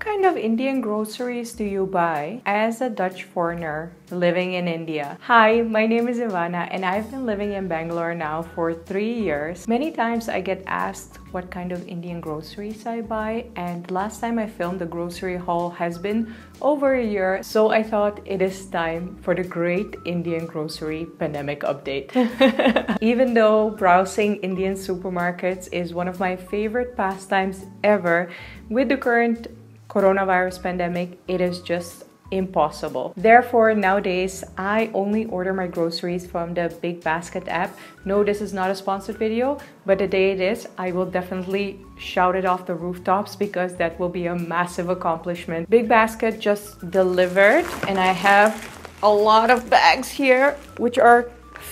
kind of Indian groceries do you buy as a Dutch foreigner living in India? Hi, my name is Ivana and I've been living in Bangalore now for 3 years. Many times I get asked what kind of Indian groceries I buy, and last time I filmed the grocery haul has been over a year, so I thought it is time for the great Indian grocery pandemic update. Even though browsing Indian supermarkets is one of my favorite pastimes ever, with the current coronavirus pandemic, it is just impossible. Therefore, nowadays, I only order my groceries from the Big Basket app. No, this is not a sponsored video, but the day it is, I will definitely shout it off the rooftops because that will be a massive accomplishment. Big Basket just delivered and I have a lot of bags here which are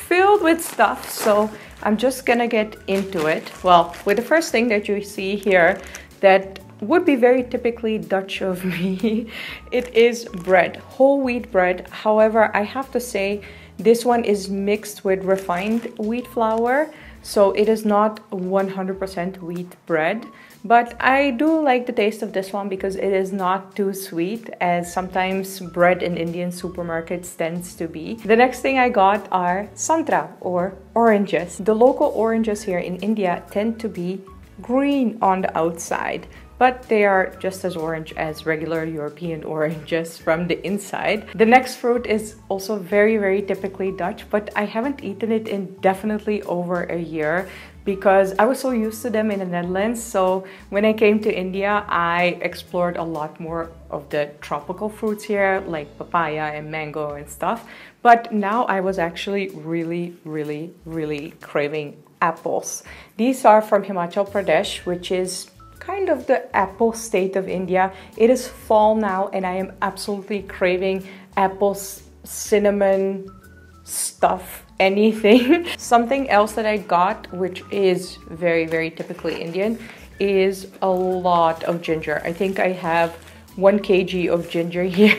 filled with stuff, so I'm just gonna get into it. Well, with the first thing that you see here that would be very typically Dutch of me, it is bread, whole wheat bread. However, I have to say this one is mixed with refined wheat flour, so it is not 100% wheat bread. But I do like the taste of this one because it is not too sweet, as sometimes bread in Indian supermarkets tends to be. The next thing I got are santra, or oranges. The local oranges here in India tend to be green on the outside, but they are just as orange as regular European oranges from the inside. The next fruit is also very typically Dutch, but I haven't eaten it in definitely over a year because I was so used to them in the Netherlands. So when I came to India, I explored a lot more of the tropical fruits here, like papaya and mango and stuff. But now I was actually really craving apples. These are from Himachal Pradesh, which is kind of the apple state of India. It is fall now and I am absolutely craving apples, cinnamon stuff, anything. Something else that I got, which is very typically Indian, is a lot of ginger. I think I have 1 kg of ginger here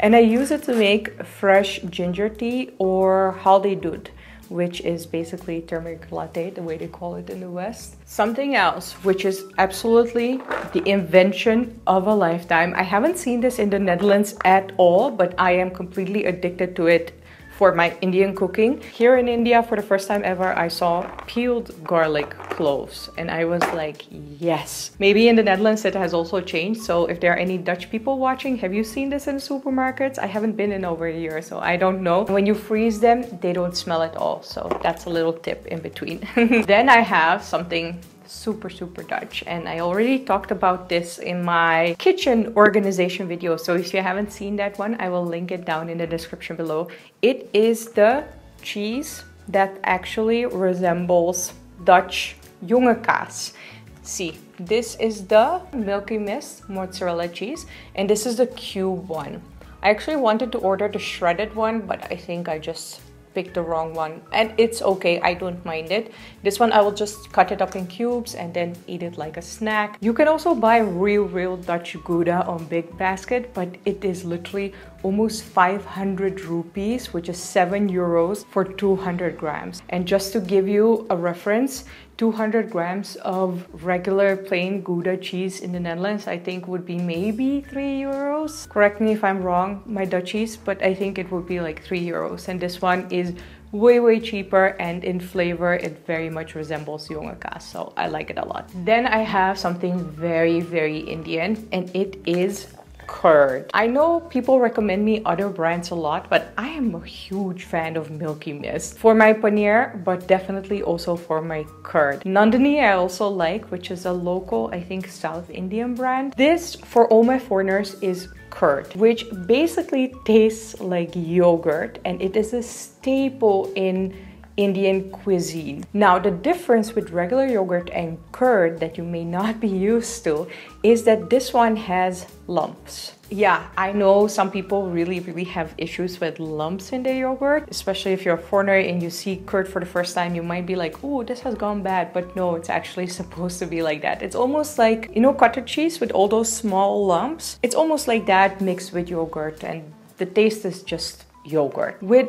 and I use it to make fresh ginger tea or haldi doodh, which is basically turmeric latte, the way they call it in the West. Something else, which is absolutely the invention of a lifetime. I haven't seen this in the Netherlands at all, but I am completely addicted to it for my Indian cooking. Here in India, for the first time ever, I saw peeled garlic cloves and I was like, yes. Maybe in the Netherlands it has also changed, so if there are any Dutch people watching, have you seen this in supermarkets? I haven't been in over a year, so I don't know. When you freeze them, they don't smell at all, so that's a little tip in between. Then I have something super Dutch, and I already talked about this in my kitchen organization video, so if you haven't seen that one, I will link it down in the description below. It is the cheese that actually resembles Dutch jonge kaas. See, this is the Milky Mist mozzarella cheese and this is the cube one. I actually wanted to order the shredded one, but I think I just picked the wrong one, and it's okay, I don't mind it. This one I will just cut it up in cubes and then eat it like a snack. You can also buy real Dutch Gouda on Big Basket, but it is literally almost 500 rupees, which is 7 euros for 200 grams. And just to give you a reference, 200 grams of regular plain Gouda cheese in the Netherlands, I think would be maybe 3 euros. Correct me if I'm wrong, my Dutchies, but I think it would be like 3 euros. And this one is way cheaper, and in flavor it very much resembles jonge kaas, so I like it a lot. Then I have something very Indian, and it is curd. I know people recommend me other brands a lot, but I am a huge fan of Milky Mist for my paneer, but definitely also for my curd. Nandini I also like, which is a local, I think, South Indian brand. This, for all my foreigners, is curd, which basically tastes like yogurt, and it is a staple in Indian cuisine. Now, the difference with regular yogurt and curd that you may not be used to is that this one has lumps. Yeah, I know some people really have issues with lumps in their yogurt, especially if you're a foreigner and you see curd for the first time, you might be like, oh, this has gone bad, but no, it's actually supposed to be like that. It's almost like, you know, cottage cheese with all those small lumps? It's almost like that mixed with yogurt, and the taste is just yogurt. With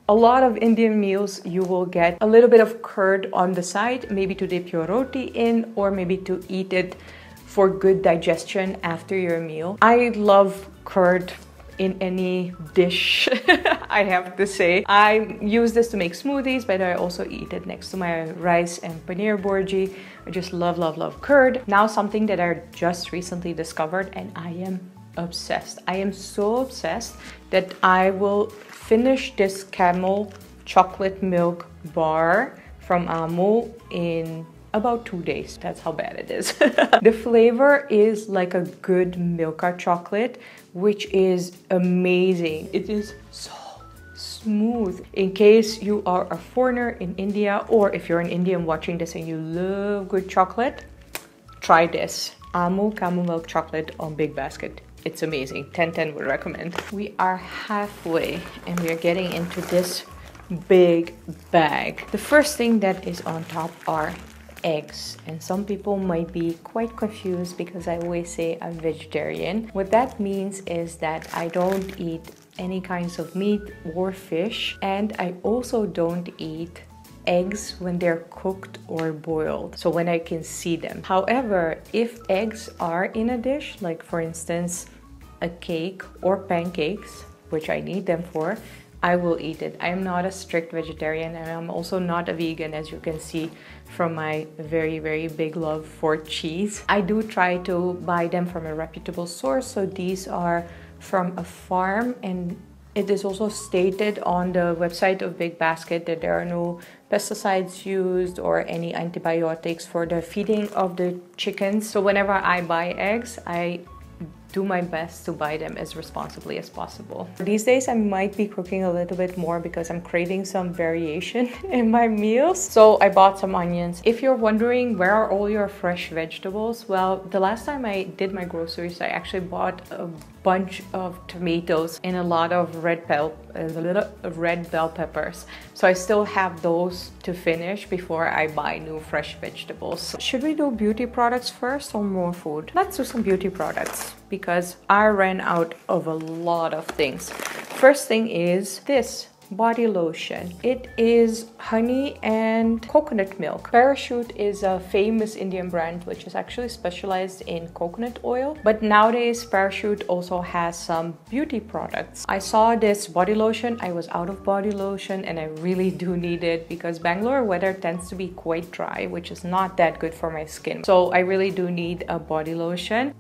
a lot of Indian meals, you will get a little bit of curd on the side, maybe to dip your roti in or maybe to eat it for good digestion after your meal. I love curd in any dish. I have to say, I use this to make smoothies, but I also eat it next to my rice and paneer burji. I just love, love, love curd. Now something that I just recently discovered, and I am obsessed. I am so obsessed that I will finish this camel chocolate milk bar from Amul in about 2 days. That's how bad it is. The flavor is like a good Milka chocolate, which is amazing. It is so smooth. In case you are a foreigner in India, or if you're an Indian watching this and you love good chocolate, try this. Amul camel milk chocolate on Big Basket. It's amazing. 10/10 would recommend. We are halfway and we are getting into this big bag. The first thing that is on top are eggs, and some people might be quite confused because I always say I'm vegetarian. What that means is that I don't eat any kinds of meat or fish, and I also don't eat eggs when they're cooked or boiled, so when I can see them. However, if eggs are in a dish, like for instance a cake or pancakes, which I need them for, I will eat it. I am not a strict vegetarian, and I'm also not a vegan, as you can see from my very, very big love for cheese. I do try to buy them from a reputable source. So these are from a farm, and it is also stated on the website of Big Basket that there are no pesticides used or any antibiotics for the feeding of the chickens. So whenever I buy eggs, I do my best to buy them as responsibly as possible. These days I might be cooking a little bit more because I'm craving some variation in my meals. So I bought some onions. If you're wondering where are all your fresh vegetables, well, the last time I did my groceries, I actually bought a bunch of tomatoes and a lot of red bell peppers. So I still have those to finish before I buy new fresh vegetables. Should we do beauty products first or more food? Let's do some beauty products because I ran out of a lot of things. First thing is this body lotion. It is honey and coconut milk. Parachute is a famous Indian brand which is actually specialized in coconut oil, but nowadays Parachute also has some beauty products. I saw this body lotion. I was out of body lotion and I really do need it because Bangalore weather tends to be quite dry, which is not that good for my skin. So I really do need a body lotion.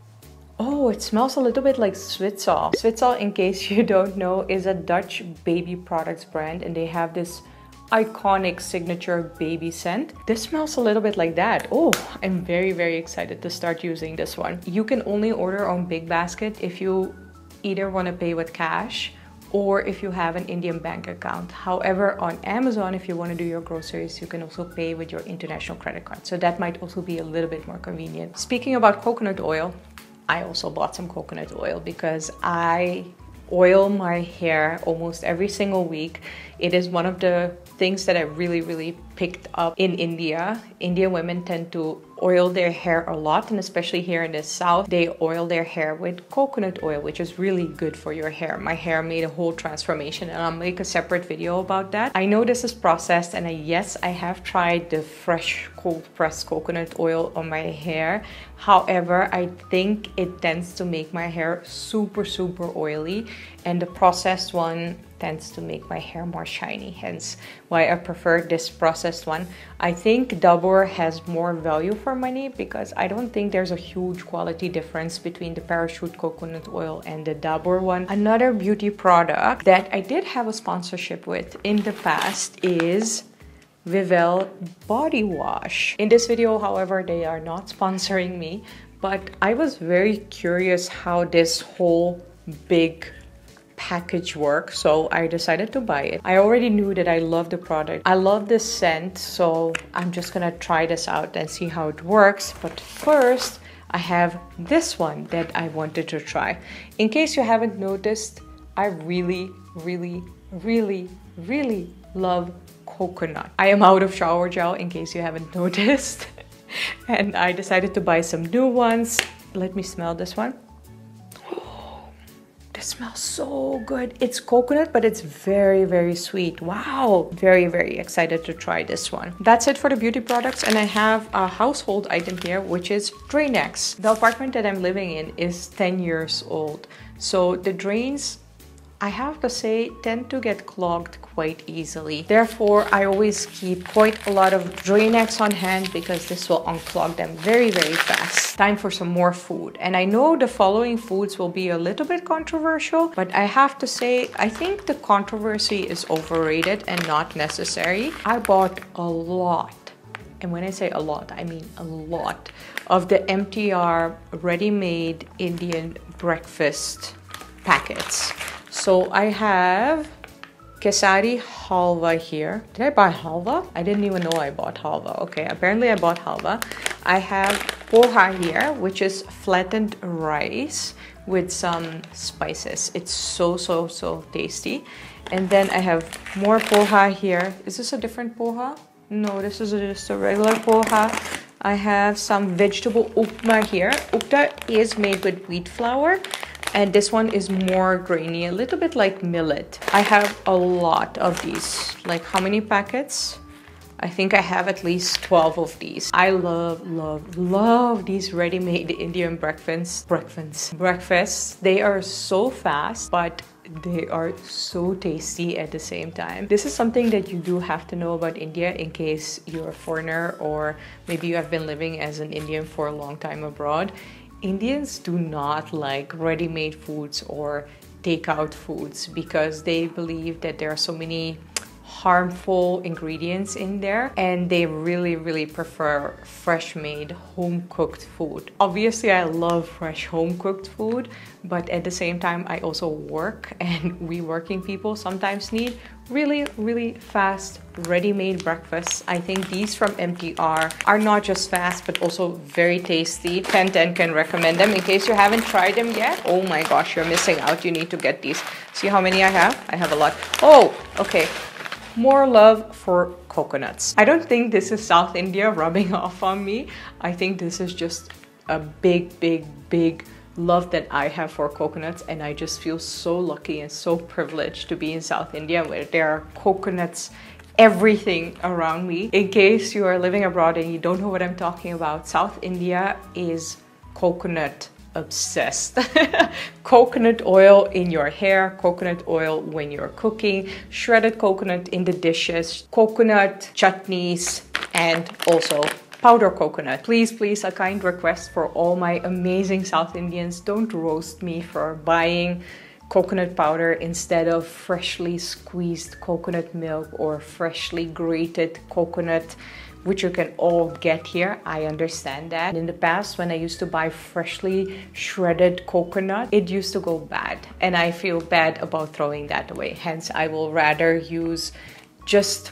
Oh, it smells a little bit like Zwitsal. Zwitsal, in case you don't know, is a Dutch baby products brand, and they have this iconic signature baby scent. This smells a little bit like that. Oh, I'm very, very excited to start using this one. You can only order on Big Basket if you either want to pay with cash or if you have an Indian bank account. However, on Amazon, if you want to do your groceries, you can also pay with your international credit card. So that might also be a little bit more convenient. Speaking about coconut oil, I also bought some coconut oil because I oil my hair almost every single week. It is one of the things that I really picked up in India. Indian women tend to oil their hair a lot, and especially here in the south, they oil their hair with coconut oil, which is really good for your hair. My hair made a whole transformation, and I'll make a separate video about that. I know this is processed, and yes, I have tried the fresh cold pressed coconut oil on my hair. However, I think it tends to make my hair super oily, and the processed one tends to make my hair more shiny, hence why I prefer this processed one. I think Dabur has more value for money because I don't think there's a huge quality difference between the Parachute coconut oil and the Dabur one. Another beauty product that I did have a sponsorship with in the past is Vivel body wash. In this video, however, they are not sponsoring me, but I was very curious how this whole big package works, so I decided to buy it. I already knew that I love the product. I love this scent, so I'm just gonna try this out and see how it works. But first, I have this one that I wanted to try. In case you haven't noticed, I really love coconut. I am out of shower gel, in case you haven't noticed. And I decided to buy some new ones. Let me smell this one. This smells so good. It's coconut, but it's very, very sweet. Wow. Very, very excited to try this one. That's it for the beauty products. And I have a household item here, which is drain-X. The apartment that I'm living in is 10 years old. So the drains, I have to say, tend to get clogged quite easily. Therefore, I always keep quite a lot of drain-X on hand because this will unclog them very, very fast. Time for some more food. And I know the following foods will be a little bit controversial, but I have to say, I think the controversy is overrated and not necessary. I bought a lot, and when I say a lot, I mean a lot, of the MTR ready-made Indian breakfast packets. So I have kesari halwa here. Did I buy halwa? I didn't even know I bought halwa. Okay, apparently I bought halwa. I have poha here, which is flattened rice with some spices. It's so tasty. And then I have more poha here. Is this a different poha? No, this is just a regular poha. I have some vegetable upma here. Upma is made with wheat flour. And this one is more grainy, a little bit like millet. I have a lot of these. Like how many packets? I think I have at least 12 of these. I love these ready-made Indian breakfasts. They are so fast, but they are so tasty at the same time. This is something that you do have to know about India in case you're a foreigner or maybe you have been living as an Indian for a long time abroad. Indians do not like ready-made foods or takeout foods because they believe that there are so many harmful ingredients in there, and they really prefer fresh made home cooked food. Obviously I love fresh home cooked food, but at the same time I also work, and we working people sometimes need really fast ready-made breakfasts. I think these from MTR are not just fast but also very tasty. 10/10 can recommend them in case you haven't tried them yet. Oh my gosh, you're missing out. You need to get these. See how many I have? I have a lot. Oh, okay. More love for coconuts. I don't think this is South India rubbing off on me. I think this is just a big love that I have for coconuts, and I just feel so lucky and so privileged to be in South India where there are coconuts everything around me. In case you are living abroad and you don't know what I'm talking about, South India is coconut obsessed. Coconut oil in your hair, coconut oil when you're cooking, shredded coconut in the dishes, coconut chutneys, and also powder coconut. Please, a kind request for all my amazing South Indians, don't roast me for buying coconut powder instead of freshly squeezed coconut milk or freshly grated coconut, which you can all get here. I understand that. In the past, when I used to buy freshly shredded coconut, it used to go bad, and I feel bad about throwing that away. Hence, I will rather use just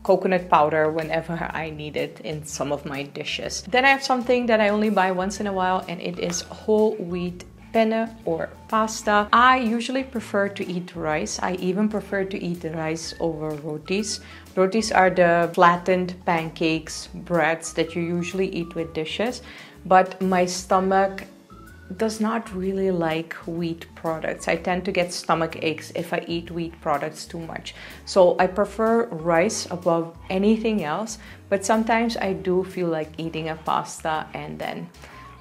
coconut powder whenever I need it in some of my dishes. Then I have something that I only buy once in a while, and it is whole wheat penne or pasta. I usually prefer to eat rice. I even prefer to eat rice over rotis. Rotis are the flattened pancakes, breads that you usually eat with dishes, but my stomach does not really like wheat products. I tend to get stomach aches if I eat wheat products too much. So I prefer rice above anything else, but sometimes I do feel like eating a pasta, and then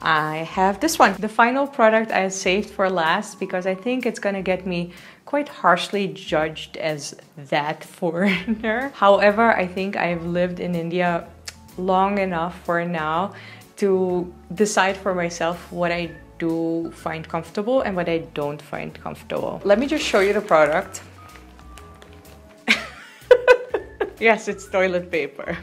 I have this one. The final product I saved for last because I think it's gonna get me quite harshly judged as that foreigner. However, I think I've lived in India long enough for now to decide for myself what I do find comfortable and what I don't find comfortable. Let me just show you the product. Yes, it's toilet paper.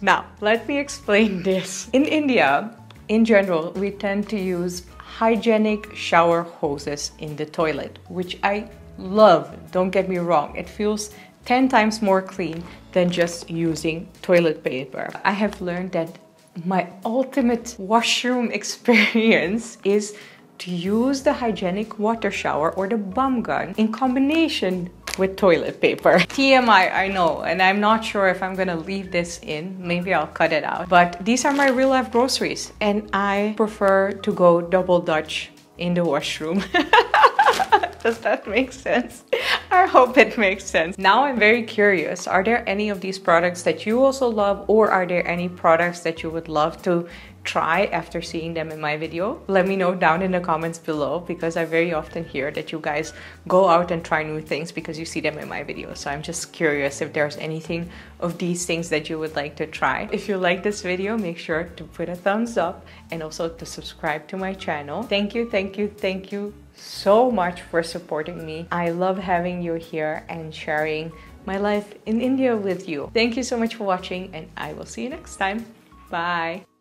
Now, let me explain this. In India, in general, we tend to use hygienic shower hoses in the toilet, which I love. Don't get me wrong. It feels 10 times more clean than just using toilet paper. I have learned that my ultimate washroom experience is to use the hygienic water shower or the bum gun in combination with toilet paper. TMI, I know, and I'm not sure if I'm gonna leave this in. Maybe I'll cut it out. But these are my real life groceries, and I prefer to go double Dutch in the washroom. Does that make sense? I hope it makes sense. Now I'm very curious. Are there any of these products that you also love, or are there any products that you would love to try after seeing them in my video? Let me know down in the comments below, because I very often hear that you guys go out and try new things because you see them in my videos. So I'm just curious if there's anything of these things that you would like to try. If you like this video, make sure to put a thumbs up and also to subscribe to my channel. Thank you, thank you, thank you so much for supporting me. I love having you here and sharing my life in India with you. Thank you so much for watching, and I will see you next time. Bye.